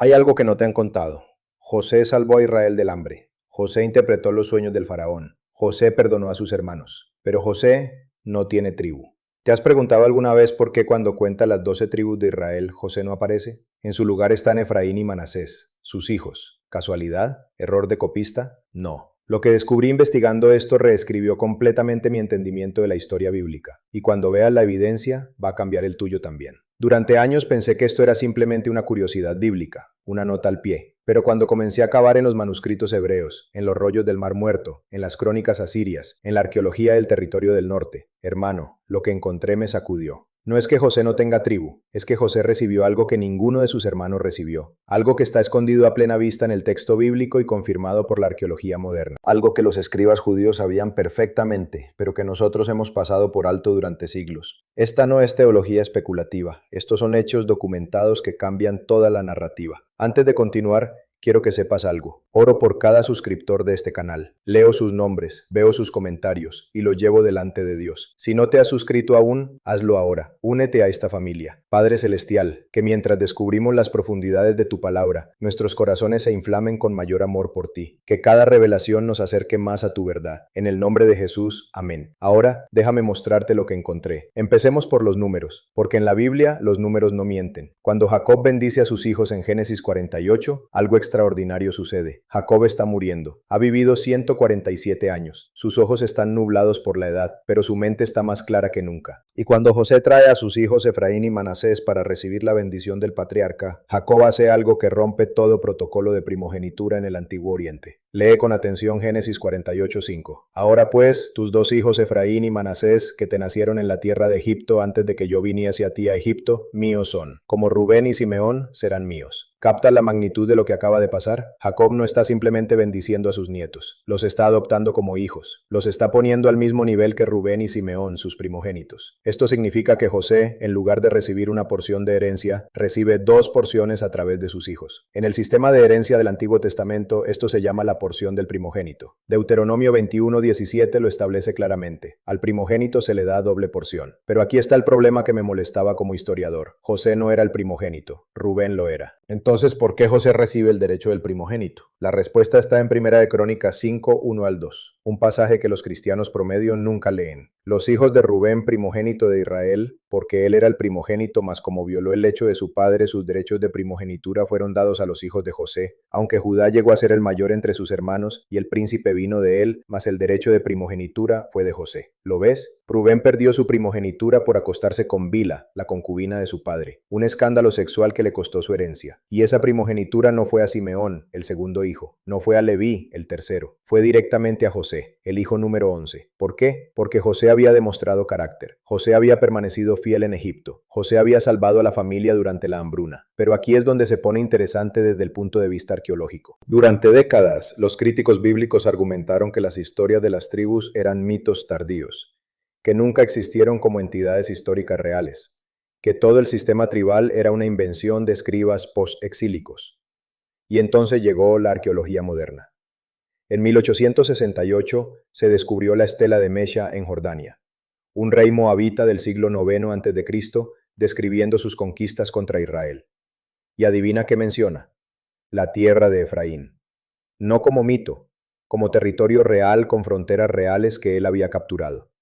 Hay algo que no te han contado. José salvó a Israel del hambre. José interpretó los sueños del faraón. José perdonó a sus hermanos. Pero José no tiene tribu. ¿Te has preguntado alguna vez por qué cuando cuenta las 12 tribus de Israel, José no aparece? En su lugar están Efraín y Manasés, sus hijos. ¿Casualidad? ¿Error de copista? No. Lo que descubrí investigando esto reescribió completamente mi entendimiento de la historia bíblica. Y cuando veas la evidencia, va a cambiar el tuyo también. Durante años pensé que esto era simplemente una curiosidad bíblica, una nota al pie. Pero cuando comencé a cavar en los manuscritos hebreos, en los rollos del Mar Muerto, en las crónicas asirias, en la arqueología del territorio del norte, hermano, lo que encontré me sacudió. No es que José no tenga tribu, es que José recibió algo que ninguno de sus hermanos recibió, algo que está escondido a plena vista en el texto bíblico y confirmado por la arqueología moderna, algo que los escribas judíos sabían perfectamente, pero que nosotros hemos pasado por alto durante siglos. Esta no es teología especulativa, estos son hechos documentados que cambian toda la narrativa. Antes de continuar, quiero que sepas algo. Oro por cada suscriptor de este canal. Leo sus nombres, veo sus comentarios y los llevo delante de Dios. Si no te has suscrito aún, hazlo ahora. Únete a esta familia. Padre Celestial, que mientras descubrimos las profundidades de tu palabra, nuestros corazones se inflamen con mayor amor por ti. Que cada revelación nos acerque más a tu verdad. En el nombre de Jesús, amén. Ahora, déjame mostrarte lo que encontré. Empecemos por los números, porque en la Biblia los números no mienten. Cuando Jacob bendice a sus hijos en Génesis 48, algo extraordinario sucede. Jacob está muriendo. Ha vivido 147 años. Sus ojos están nublados por la edad, pero su mente está más clara que nunca. Y cuando José trae a sus hijos Efraín y Manasés para recibir la bendición del patriarca, Jacob hace algo que rompe todo protocolo de primogenitura en el Antiguo Oriente. Lee con atención Génesis 48:5. Ahora pues, tus dos hijos Efraín y Manasés, que te nacieron en la tierra de Egipto antes de que yo viniese a ti a Egipto, míos son. Como Rubén y Simeón serán míos. ¿Capta la magnitud de lo que acaba de pasar? Jacob no está simplemente bendiciendo a sus nietos, los está adoptando como hijos, los está poniendo al mismo nivel que Rubén y Simeón, sus primogénitos. Esto significa que José, en lugar de recibir una porción de herencia, recibe dos porciones a través de sus hijos. En el sistema de herencia del Antiguo Testamento, esto se llama la porción del primogénito. Deuteronomio 21:17 lo establece claramente. Al primogénito se le da doble porción. Pero aquí está el problema que me molestaba como historiador. José no era el primogénito, Rubén lo era. Entonces, ¿por qué José recibe el derecho del primogénito? La respuesta está en Primera de Crónicas 5, 1 al 2, un pasaje que los cristianos promedio nunca leen. Los hijos de Rubén, primogénito de Israel, porque él era el primogénito, mas como violó el lecho de su padre, sus derechos de primogenitura fueron dados a los hijos de José, aunque Judá llegó a ser el mayor entre sus hermanos, y el príncipe vino de él, mas el derecho de primogenitura fue de José. ¿Lo ves? Rubén perdió su primogenitura por acostarse con Bila, la concubina de su padre, un escándalo sexual que le costó su herencia. Y esa primogenitura no fue a Simeón, el segundo hijo, no fue a Leví, el tercero, fue directamente a José, el hijo número 11. ¿Por qué? Porque José había demostrado carácter. José había permanecido fiel en Egipto. José había salvado a la familia durante la hambruna. Pero aquí es donde se pone interesante desde el punto de vista arqueológico. Durante décadas, los críticos bíblicos argumentaron que las historias de las tribus eran mitos tardíos, que nunca existieron como entidades históricas reales, que todo el sistema tribal era una invención de escribas post-exílicos. Y entonces llegó la arqueología moderna. En 1868 se descubrió la estela de Mesha en Jordania, un rey moabita del siglo IX a.C., describiendo sus conquistas contra Israel. Y adivina qué menciona: la tierra de Efraín. No como mito, como territorio real con fronteras reales que él había capturado.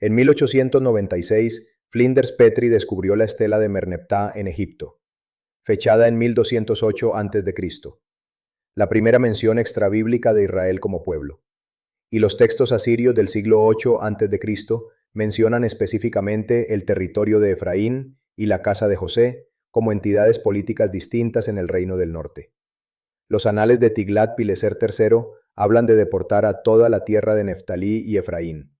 En 1896, Flinders Petrie descubrió la estela de Merneptah en Egipto, fechada en 1208 a.C., la primera mención extrabíblica de Israel como pueblo. Y los textos asirios del siglo VIII a.C. mencionan específicamente el territorio de Efraín y la casa de José como entidades políticas distintas en el reino del norte. Los anales de Tiglat-Pileser III hablan de deportar a toda la tierra de Neftalí y Efraín.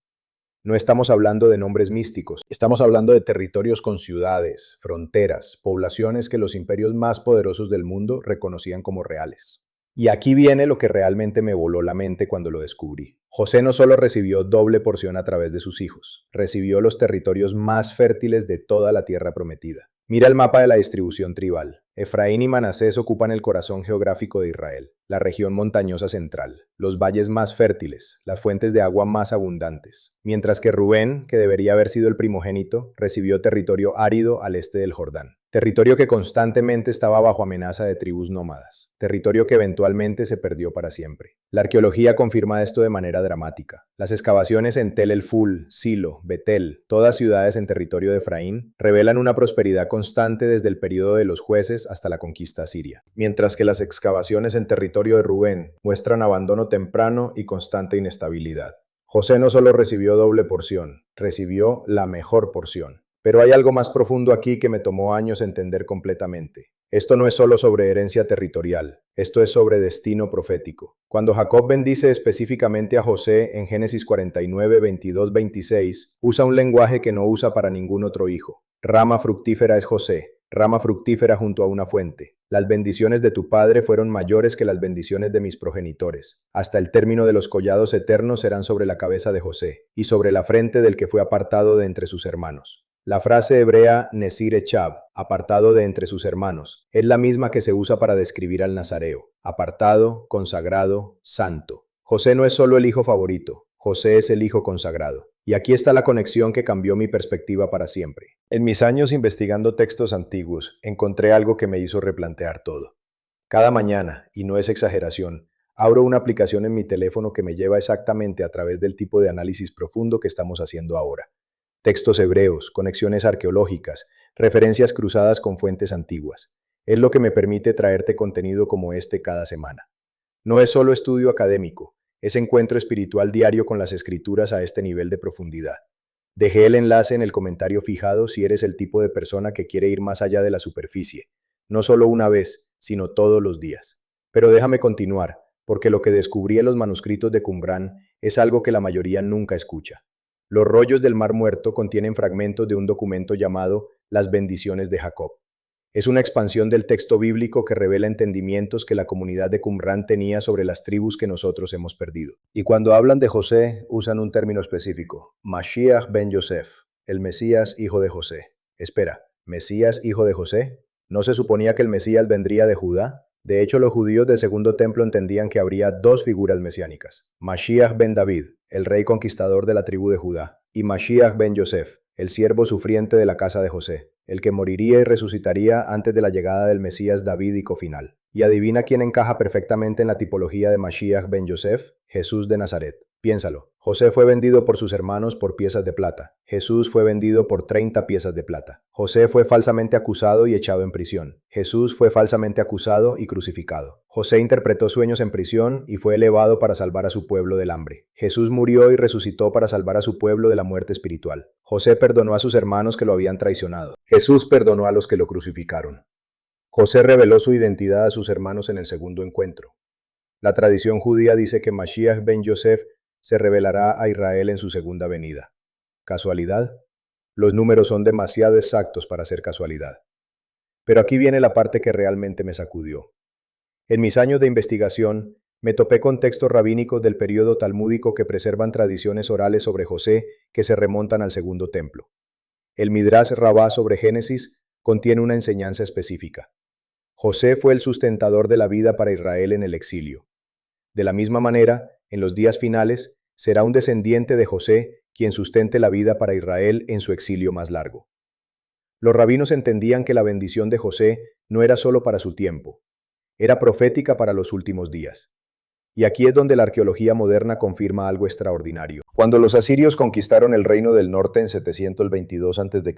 No estamos hablando de nombres místicos, estamos hablando de territorios con ciudades, fronteras, poblaciones que los imperios más poderosos del mundo reconocían como reales. Y aquí viene lo que realmente me voló la mente cuando lo descubrí. José no solo recibió doble porción a través de sus hijos, recibió los territorios más fértiles de toda la tierra prometida. Mira el mapa de la distribución tribal. Efraín y Manasés ocupan el corazón geográfico de Israel, la región montañosa central, los valles más fértiles, las fuentes de agua más abundantes, mientras que Rubén, que debería haber sido el primogénito, recibió territorio árido al este del Jordán. territorio que constantemente estaba bajo amenaza de tribus nómadas, territorio que eventualmente se perdió para siempre. La arqueología confirma esto de manera dramática. Las excavaciones en Tel el Ful, Silo, Betel, todas ciudades en territorio de Efraín, revelan una prosperidad constante desde el período de los jueces hasta la conquista asiria, mientras que las excavaciones en territorio de Rubén muestran abandono temprano y constante inestabilidad. José no solo recibió doble porción, recibió la mejor porción. Pero hay algo más profundo aquí que me tomó años entender completamente. Esto no es solo sobre herencia territorial, esto es sobre destino profético. Cuando Jacob bendice específicamente a José en Génesis 49, 22, 26, usa un lenguaje que no usa para ningún otro hijo. Rama fructífera es José, rama fructífera junto a una fuente. Las bendiciones de tu padre fueron mayores que las bendiciones de mis progenitores. Hasta el término de los collados eternos serán sobre la cabeza de José, y sobre la frente del que fue apartado de entre sus hermanos. La frase hebrea Nesir Echab, apartado de entre sus hermanos, es la misma que se usa para describir al nazareo, apartado, consagrado, santo. José no es solo el hijo favorito, José es el hijo consagrado. Y aquí está la conexión que cambió mi perspectiva para siempre. En mis años investigando textos antiguos, encontré algo que me hizo replantear todo. Cada mañana, y no es exageración, abro una aplicación en mi teléfono que me lleva exactamente a través del tipo de análisis profundo que estamos haciendo ahora. Textos hebreos, conexiones arqueológicas, referencias cruzadas con fuentes antiguas. Es lo que me permite traerte contenido como este cada semana. No es solo estudio académico, es encuentro espiritual diario con las escrituras a este nivel de profundidad. Dejé el enlace en el comentario fijado si eres el tipo de persona que quiere ir más allá de la superficie, no solo una vez, sino todos los días. Pero déjame continuar, porque lo que descubrí en los manuscritos de Qumrán es algo que la mayoría nunca escucha. Los rollos del Mar Muerto contienen fragmentos de un documento llamado Las bendiciones de Jacob. Es una expansión del texto bíblico que revela entendimientos que la comunidad de Qumrán tenía sobre las tribus que nosotros hemos perdido. Y cuando hablan de José, usan un término específico, Mashiach ben Yosef, el Mesías hijo de José. Espera, ¿Mesías hijo de José? ¿No se suponía que el Mesías vendría de Judá? De hecho, los judíos del Segundo Templo entendían que habría dos figuras mesiánicas, Mashiach ben David, el rey conquistador de la tribu de Judá, y Mashiach ben Yosef, el siervo sufriente de la casa de José, el que moriría y resucitaría antes de la llegada del Mesías davídico final. ¿Y adivina quién encaja perfectamente en la tipología de Mashiach ben Yosef? Jesús de Nazaret. Piénsalo, José fue vendido por sus hermanos por piezas de plata. Jesús fue vendido por 30 piezas de plata. José fue falsamente acusado y echado en prisión. Jesús fue falsamente acusado y crucificado. José interpretó sueños en prisión y fue elevado para salvar a su pueblo del hambre. Jesús murió y resucitó para salvar a su pueblo de la muerte espiritual. José perdonó a sus hermanos que lo habían traicionado. Jesús perdonó a los que lo crucificaron. José reveló su identidad a sus hermanos en el segundo encuentro. La tradición judía dice que Mashiach ben Yosef se revelará a Israel en su segunda venida. ¿Casualidad? Los números son demasiado exactos para ser casualidad. Pero aquí viene la parte que realmente me sacudió. En mis años de investigación, me topé con textos rabínicos del período talmúdico que preservan tradiciones orales sobre José que se remontan al Segundo Templo. El Midrash Rabbah sobre Génesis contiene una enseñanza específica. José fue el sustentador de la vida para Israel en el exilio. De la misma manera, en los días finales, será un descendiente de José quien sustente la vida para Israel en su exilio más largo. Los rabinos entendían que la bendición de José no era solo para su tiempo, era profética para los últimos días. Y aquí es donde la arqueología moderna confirma algo extraordinario. Cuando los asirios conquistaron el reino del norte en 722 a.C.,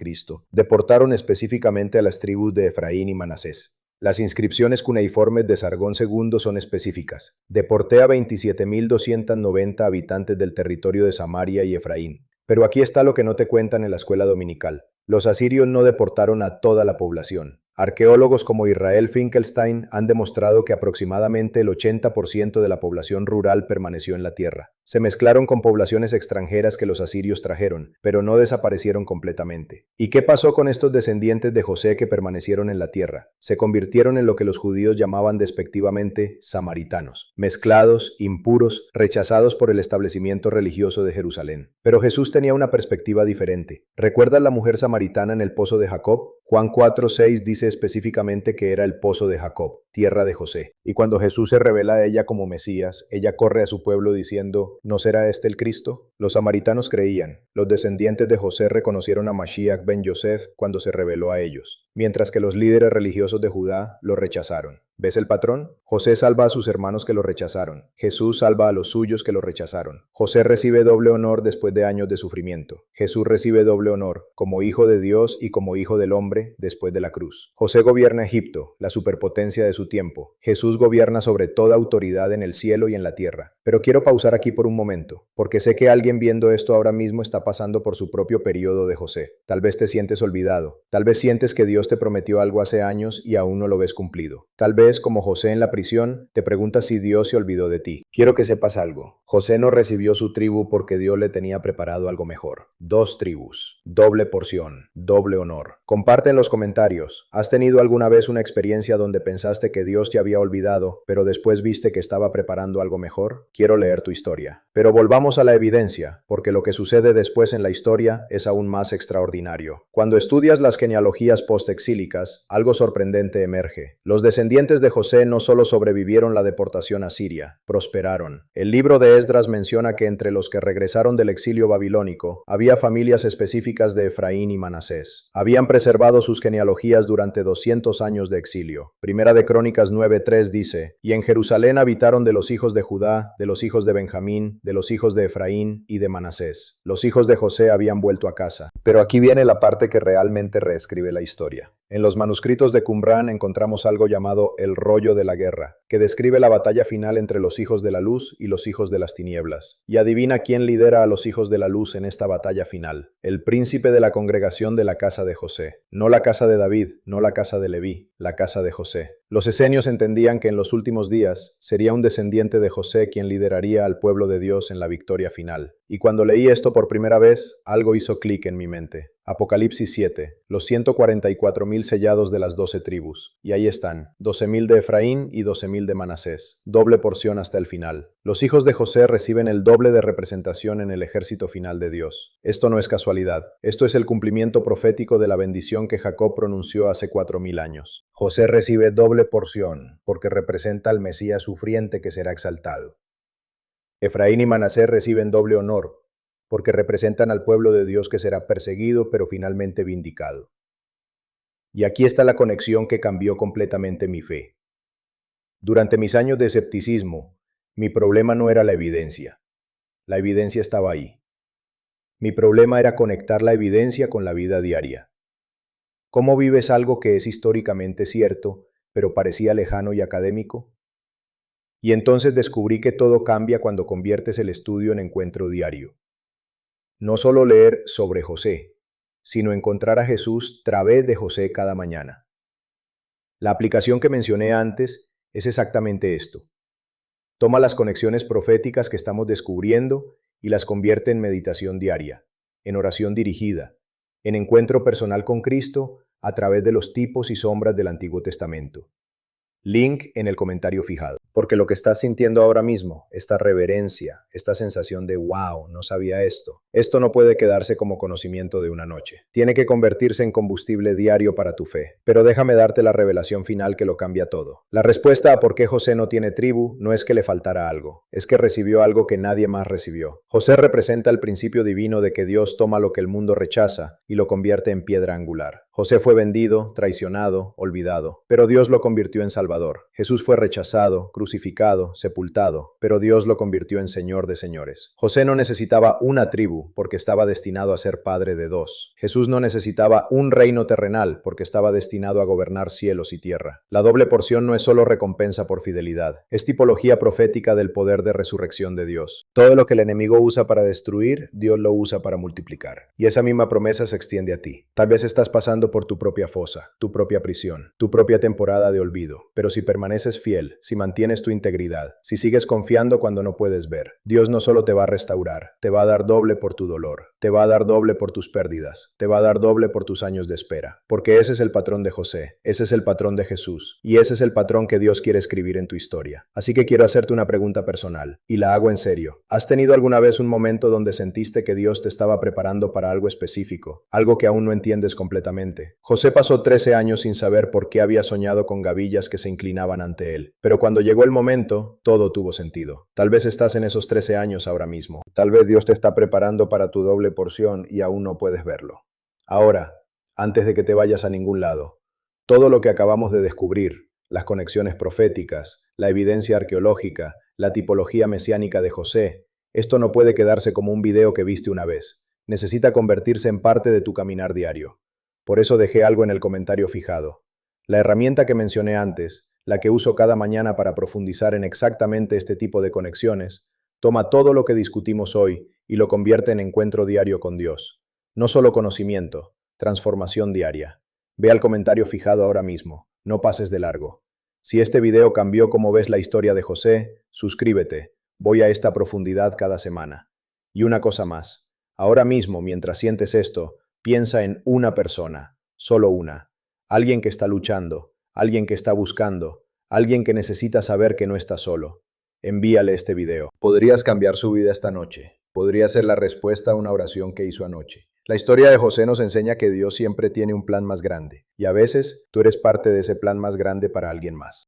deportaron específicamente a las tribus de Efraín y Manasés. Las inscripciones cuneiformes de Sargón II son específicas. Deporté a 27.290 habitantes del territorio de Samaria y Efraín. Pero aquí está lo que no te cuentan en la escuela dominical. Los asirios no deportaron a toda la población. Arqueólogos como Israel Finkelstein han demostrado que aproximadamente el 80% de la población rural permaneció en la tierra. Se mezclaron con poblaciones extranjeras que los asirios trajeron, pero no desaparecieron completamente. ¿Y qué pasó con estos descendientes de José que permanecieron en la tierra? Se convirtieron en lo que los judíos llamaban despectivamente samaritanos, mezclados, impuros, rechazados por el establecimiento religioso de Jerusalén. Pero Jesús tenía una perspectiva diferente. ¿Recuerdas la mujer samaritana en el pozo de Jacob? Juan 4:6 dice específicamente que era el pozo de Jacob. tierra de José. Y cuando Jesús se revela a ella como Mesías, ella corre a su pueblo diciendo, ¿no será este el Cristo? Los samaritanos creían. Los descendientes de José reconocieron a Mashiach ben Yosef cuando se reveló a ellos, mientras que los líderes religiosos de Judá lo rechazaron. ¿Ves el patrón? José salva a sus hermanos que lo rechazaron. Jesús salva a los suyos que lo rechazaron. José recibe doble honor después de años de sufrimiento. Jesús recibe doble honor, como hijo de Dios y como hijo del hombre, después de la cruz. José gobierna Egipto, la superpotencia de su tiempo. Jesús gobierna sobre toda autoridad en el cielo y en la tierra. Pero quiero pausar aquí por un momento, porque sé que alguien viendo esto ahora mismo está pasando por su propio periodo de José. Tal vez te sientes olvidado. Tal vez sientes que Dios te prometió algo hace años y aún no lo ves cumplido. Tal vez, como José en la prisión, te preguntas si Dios se olvidó de ti. Quiero que sepas algo. José no recibió su tribu porque Dios le tenía preparado algo mejor. 2 tribus, doble porción, doble honor. Comparte en los comentarios. ¿Has tenido alguna vez una experiencia donde pensaste que Dios te había olvidado, pero después viste que estaba preparando algo mejor? Quiero leer tu historia. Pero volvamos a la evidencia, porque lo que sucede después en la historia es aún más extraordinario. Cuando estudias las genealogías postexílicas, algo sorprendente emerge. Los descendientes de José no solo sobrevivieron la deportación a Siria, prosperaron. El libro de Esdras menciona que entre los que regresaron del exilio babilónico, había familias específicas de Efraín y Manasés. Habían preservado sus genealogías durante 200 años de exilio. Primera de Crónicas 9:3 dice, y en Jerusalén habitaron de los hijos de Judá, de los hijos de Benjamín, de los hijos de Efraín y de Manasés. Los hijos de José habían vuelto a casa. Pero aquí viene la parte que realmente reescribe la historia. En los manuscritos de Qumrán encontramos algo llamado el rollo de la guerra, que describe la batalla final entre los hijos de la luz y los hijos de las tinieblas. Y adivina quién lidera a los hijos de la luz en esta batalla final. El príncipe de la congregación de la casa de José. No la casa de David, no la casa de Leví, la casa de José. Los esenios entendían que en los últimos días sería un descendiente de José quien lideraría al pueblo de Dios en la victoria final. Y cuando leí esto por primera vez, algo hizo clic en mi mente. Apocalipsis 7, los 144,000 sellados de las 12 tribus. Y ahí están, 12,000 de Efraín y 12,000 de Manasés. Doble porción hasta el final. Los hijos de José reciben el doble de representación en el ejército final de Dios. Esto no es casualidad. Esto es el cumplimiento profético de la bendición que Jacob pronunció hace 4,000 años. José recibe doble porción porque representa al Mesías sufriente que será exaltado. Efraín y Manasés reciben doble honor porque representan al pueblo de Dios que será perseguido pero finalmente vindicado. Y aquí está la conexión que cambió completamente mi fe. Durante mis años de escepticismo, mi problema no era la evidencia. La evidencia estaba ahí. Mi problema era conectar la evidencia con la vida diaria. ¿Cómo vives algo que es históricamente cierto, pero parecía lejano y académico? Y entonces descubrí que todo cambia cuando conviertes el estudio en encuentro diario. No solo leer sobre José, sino encontrar a Jesús a través de José cada mañana. La aplicación que mencioné antes es exactamente esto. Toma las conexiones proféticas que estamos descubriendo y las convierte en meditación diaria, en oración dirigida, en encuentro personal con Cristo a través de los tipos y sombras del Antiguo Testamento. Link en el comentario fijado. Porque lo que estás sintiendo ahora mismo, esta reverencia, esta sensación de wow, no sabía esto no puede quedarse como conocimiento de una noche. Tiene que convertirse en combustible diario para tu fe. Pero déjame darte la revelación final que lo cambia todo. La respuesta a por qué José no tiene tribu no es que le faltara algo, es que recibió algo que nadie más recibió. José representa el principio divino de que Dios toma lo que el mundo rechaza y lo convierte en piedra angular. José fue vendido, traicionado, olvidado, pero Dios lo convirtió en Salvador. Jesús fue rechazado, crucificado, sepultado, pero Dios lo convirtió en Señor de señores. José no necesitaba una tribu porque estaba destinado a ser padre de 2. Jesús no necesitaba un reino terrenal porque estaba destinado a gobernar cielos y tierra. La doble porción no es solo recompensa por fidelidad, es tipología profética del poder de resurrección de Dios. Todo lo que el enemigo usa para destruir, Dios lo usa para multiplicar. Y esa misma promesa se extiende a ti. Tal vez estás pasando por tu propia fosa, tu propia prisión, tu propia temporada de olvido. Pero si permaneces fiel, si mantienes tu integridad, si sigues confiando cuando no puedes ver, Dios no solo te va a restaurar, te va a dar doble por tu dolor, te va a dar doble por tus pérdidas, te va a dar doble por tus años de espera. Porque ese es el patrón de José, ese es el patrón de Jesús, y ese es el patrón que Dios quiere escribir en tu historia. Así que quiero hacerte una pregunta personal, y la hago en serio. ¿Has tenido alguna vez un momento donde sentiste que Dios te estaba preparando para algo específico, algo que aún no entiendes completamente? repente. José pasó 13 años sin saber por qué había soñado con gavillas que se inclinaban ante él. Pero cuando llegó el momento, todo tuvo sentido. Tal vez estás en esos 13 años ahora mismo. Tal vez Dios te está preparando para tu doble porción y aún no puedes verlo. Ahora, antes de que te vayas a ningún lado, todo lo que acabamos de descubrir, las conexiones proféticas, la evidencia arqueológica, la tipología mesiánica de José, esto no puede quedarse como un video que viste una vez. Necesita convertirse en parte de tu caminar diario. Por eso dejé algo en el comentario fijado. La herramienta que mencioné antes, la que uso cada mañana para profundizar en exactamente este tipo de conexiones, toma todo lo que discutimos hoy y lo convierte en encuentro diario con Dios. No solo conocimiento, transformación diaria. Ve al comentario fijado ahora mismo, no pases de largo. Si este video cambió cómo ves la historia de José, suscríbete, voy a esta profundidad cada semana. Y una cosa más, ahora mismo mientras sientes esto, piensa en una persona, solo una, alguien que está luchando, alguien que está buscando, alguien que necesita saber que no está solo. Envíale este video. Podrías cambiar su vida esta noche. Podría ser la respuesta a una oración que hizo anoche. La historia de José nos enseña que Dios siempre tiene un plan más grande, y a veces tú eres parte de ese plan más grande para alguien más.